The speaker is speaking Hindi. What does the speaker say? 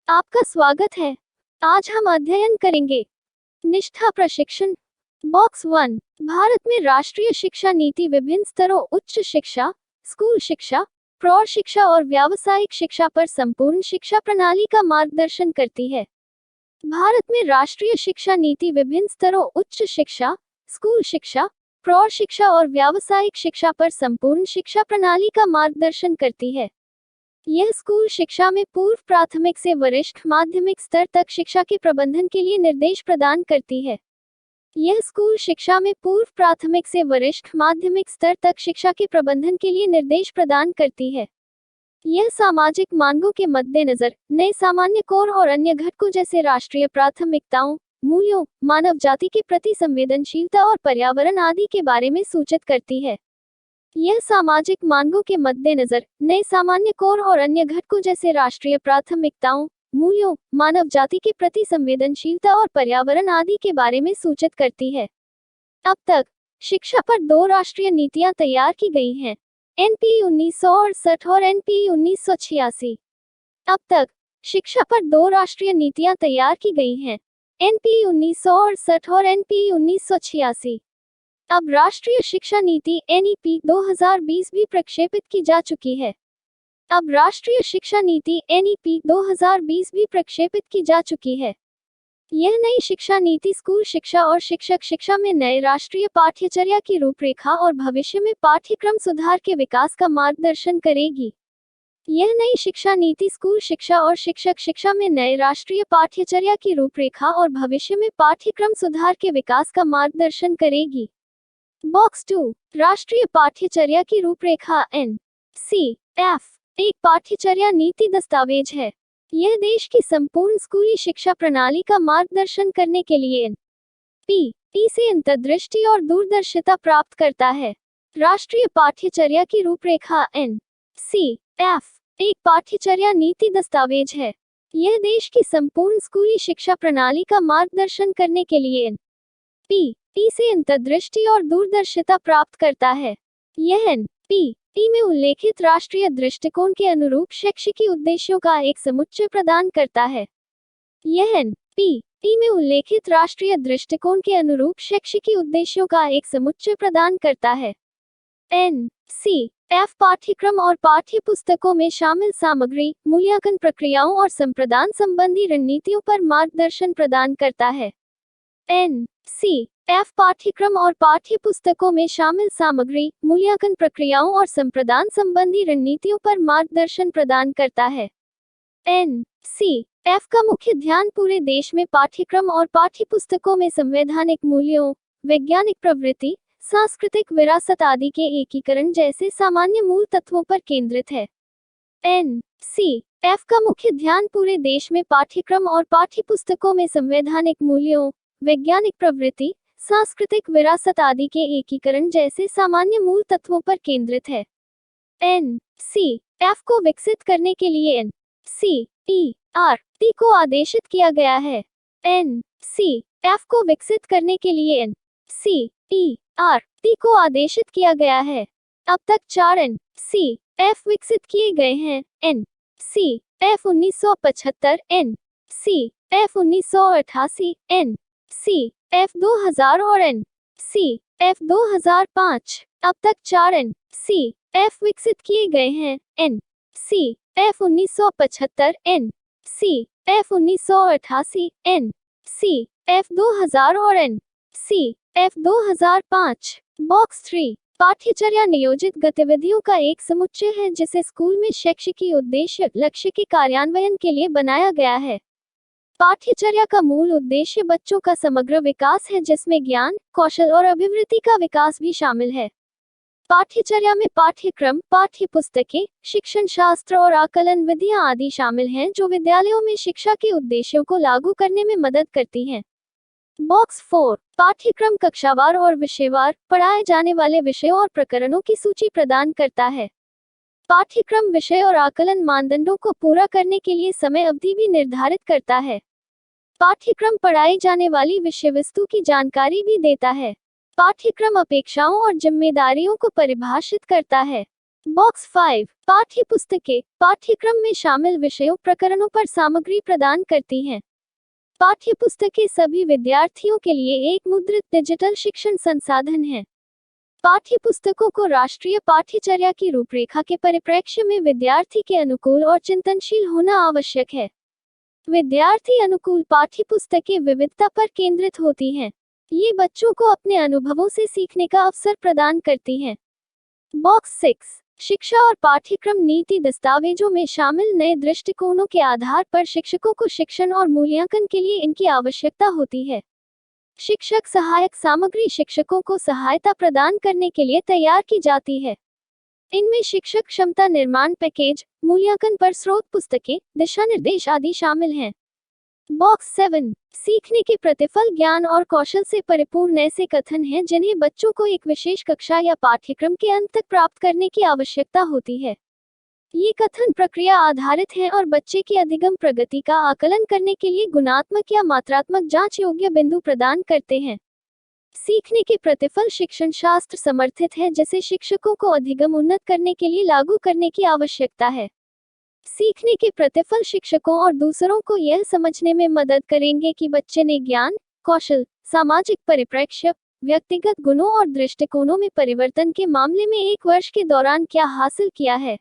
आपका स्वागत है। आज हम अध्ययन करेंगे निष्ठा प्रशिक्षण। बॉक्स 1। भारत में राष्ट्रीय शिक्षा नीति विभिन्न स्तरों उच्च शिक्षा, स्कूल शिक्षा, प्रौढ़ शिक्षा और व्यावसायिक शिक्षा पर संपूर्ण शिक्षा प्रणाली का मार्गदर्शन करती है। भारत में राष्ट्रीय शिक्षा नीति विभिन्न स्तरों उच्च शिक्षा, स्कूल शिक्षा, प्रौढ़ शिक्षा और व्यावसायिक शिक्षा पर संपूर्ण शिक्षा प्रणाली का मार्गदर्शन करती है। यह स्कूल शिक्षा में पूर्व प्राथमिक से वरिष्ठ माध्यमिक स्तर तक शिक्षा के प्रबंधन के लिए निर्देश प्रदान करती है। यह स्कूल शिक्षा में पूर्व प्राथमिक से वरिष्ठ माध्यमिक स्तर तक शिक्षा के प्रबंधन के लिए निर्देश प्रदान करती है। यह सामाजिक मानकों के मद्देनजर नए सामान्य कोर और अन्य घटकों जैसे राष्ट्रीय प्राथमिकताओं, मूल्यों, मानव जाति के प्रति संवेदनशीलता और पर्यावरण आदि के बारे में सूचित करती है। यह सामाजिक मानकों के मद्देनजर नए सामान्य कोर और अन्य घटकों जैसे राष्ट्रीय प्राथमिकताओं, मूल्यों, मानव जाति के प्रति संवेदनशीलता और पर्यावरण आदि के बारे में सूचित करती है। अब तक शिक्षा पर 2 राष्ट्रीय नीतियां तैयार की गई हैं, एनपीई 1968 और एनपीई 1986। अब तक शिक्षा पर 2 राष्ट्रीय नीतियां तैयार की गई हैं, एनपीई 1968 और एनपीई 1986। अब राष्ट्रीय शिक्षा नीति एनईपी 2020 भी प्रक्षेपित की जा चुकी है। अब राष्ट्रीय शिक्षा नीति एनईपी 2020 भी प्रक्षेपित की जा चुकी है। यह नई शिक्षा नीति स्कूल शिक्षा और शिक्षक शिक्षा में नए राष्ट्रीय पाठ्यचर्या की रूपरेखा और भविष्य में पाठ्यक्रम सुधार के विकास का मार्गदर्शन करेगी। यह नई शिक्षा नीति स्कूल शिक्षा और शिक्षक शिक्षा में नए राष्ट्रीय पाठ्यचर्या की रूपरेखा और भविष्य में पाठ्यक्रम सुधार के विकास का मार्गदर्शन करेगी। बॉक्स 2। राष्ट्रीय पाठ्यचर्या की रूपरेखा NCF एक पाठ्यचर्या नीति दस्तावेज है। यह देश की संपूर्ण स्कूली शिक्षा प्रणाली का मार्गदर्शन करने के लिए NP से अंतर्दृष्टि और दूरदर्शिता प्राप्त करता है। राष्ट्रीय पाठ्यचर्या की रूपरेखा NCF एक पाठ्यचर्या नीति दस्तावेज है। यह देश की संपूर्ण स्कूली शिक्षा प्रणाली का मार्गदर्शन करने के लिए NP से अंतर्दृष्टि और दूरदर्शिता प्राप्त करता है। यह NP में उल्लेखित राष्ट्रीय दृष्टिकोण के अनुरूप शैक्षिकी उद्देश्यों का एक समुच्चय प्रदान करता है। यह NP में उल्लेखित राष्ट्रीय दृष्टिकोण के अनुरूप शैक्षिकी उद्देश्यों का एक समुच्चय प्रदान करता है। NCF पाठ्यक्रम और पाठ्य पुस्तकों में शामिल सामग्री, मूल्यांकन प्रक्रियाओं और संप्रदान संबंधी रणनीतियों पर मार्गदर्शन प्रदान करता है। NCF पाठ्यक्रम और पाठ्य पुस्तकों में शामिल सामग्री, मूल्यांकन प्रक्रियाओं और संप्रदान संबंधी रणनीतियों पर मार्गदर्शन प्रदान करता है। NCF का मुख्य ध्यान पूरे देश में पाठ्यक्रम और पाठ्य पुस्तकों में संवैधानिक मूल्यों, वैज्ञानिक प्रवृत्ति, सांस्कृतिक विरासत आदि के एकीकरण जैसे सामान्य मूल तत्वों पर केंद्रित है। NCF का मुख्य ध्यान पूरे देश में पाठ्यक्रम और पाठ्य पुस्तकों में संवैधानिक मूल्यों, वैज्ञानिक प्रवृत्ति, सांस्कृतिक विरासत आदि के एकीकरण जैसे सामान्य मूल तत्वों पर केंद्रित है। NCF को विकसित करने के लिए NCERT को आदेशित किया गया है। NCF को विकसित करने के लिए NCERT को आदेशित किया गया है। अब तक 4 NCF विकसित किए गए हैं, NCF 1975, NCF 1988, NCF 2000 और NCF 2005। अब तक 4 NCF विकसित किए गए हैं, NCF 1975, NCF 1988, NCF 2000 और NCF 2005। बॉक्स 3। पाठ्यचर्या नियोजित गतिविधियों का एक समुच्चय है जिसे स्कूल में शैक्षिकी उद्देश्य लक्ष्य के कार्यान्वयन के लिए बनाया गया है। पाठ्यचर्या का मूल उद्देश्य बच्चों का समग्र विकास है जिसमें ज्ञान, कौशल और अभिवृत्ति का विकास भी शामिल है। पाठ्यचर्या में पाठ्यक्रम, पाठ्य पुस्तकें, शिक्षण शास्त्र और आकलन विधियां आदि शामिल हैं जो विद्यालयों में शिक्षा के उद्देश्यों को लागू करने में मदद करती हैं। बॉक्स 4। पाठ्यक्रम कक्षावार और विषयवार पढ़ाए जाने वाले विषयों और प्रकरणों की सूची प्रदान करता है। पाठ्यक्रम विषय और आकलन मानदंडों को पूरा करने के लिए समय अवधि भी निर्धारित करता है। पाठ्यक्रम पढ़ाई जाने वाली विषय वस्तु की जानकारी भी देता है। पाठ्यक्रम अपेक्षाओं और जिम्मेदारियों को परिभाषित करता है। बॉक्स 5 पाठ्य पुस्तकें पाठ्यक्रम में शामिल विषयों प्रकरणों पर सामग्री प्रदान करती हैं। पाठ्य पुस्तकें सभी विद्यार्थियों के लिए एक मुद्रित डिजिटल शिक्षण संसाधन है। पाठ्य पुस्तकों को राष्ट्रीय पाठ्यचर्या की रूपरेखा के परिप्रेक्ष्य में विद्यार्थी के अनुकूल और चिंतनशील होना आवश्यक है। विद्यार्थी अनुकूल पाठ्य पुस्तकें विविधता पर केंद्रित होती हैं। ये बच्चों को अपने अनुभवों से सीखने का अवसर प्रदान करती हैं। बॉक्स 6 शिक्षा और पाठ्यक्रम नीति दस्तावेजों में शामिल नए दृष्टिकोणों के आधार पर शिक्षकों को शिक्षण और मूल्यांकन के लिए इनकी आवश्यकता होती है। शिक्षक सहायक सामग्री शिक्षकों को सहायता प्रदान करने के लिए तैयार की जाती है। इनमें शिक्षक क्षमता निर्माण पैकेज, मूल्यांकन पर स्रोत पुस्तकें, दिशा निर्देश आदि शामिल हैं। बॉक्स 7 सीखने के प्रतिफल ज्ञान और कौशल से परिपूर्ण ऐसे कथन हैं जिन्हें बच्चों को एक विशेष कक्षा या पाठ्यक्रम के अंत तक प्राप्त करने की आवश्यकता होती है। ये कथन प्रक्रिया आधारित हैं और बच्चे की अधिगम प्रगति का आकलन करने के लिए गुणात्मक या मात्रात्मक जांच योग्य बिंदु प्रदान करते हैं। सीखने के प्रतिफल शिक्षण शास्त्र समर्थित है जिसे शिक्षकों को अधिगम उन्नत करने के लिए लागू करने की आवश्यकता है। सीखने के प्रतिफल शिक्षकों और दूसरों को यह समझने में मदद करेंगे कि बच्चे ने ज्ञान, कौशल, सामाजिक परिप्रेक्ष्य, व्यक्तिगत गुणों और दृष्टिकोणों में परिवर्तन के मामले में एक वर्ष के दौरान क्या हासिल किया है।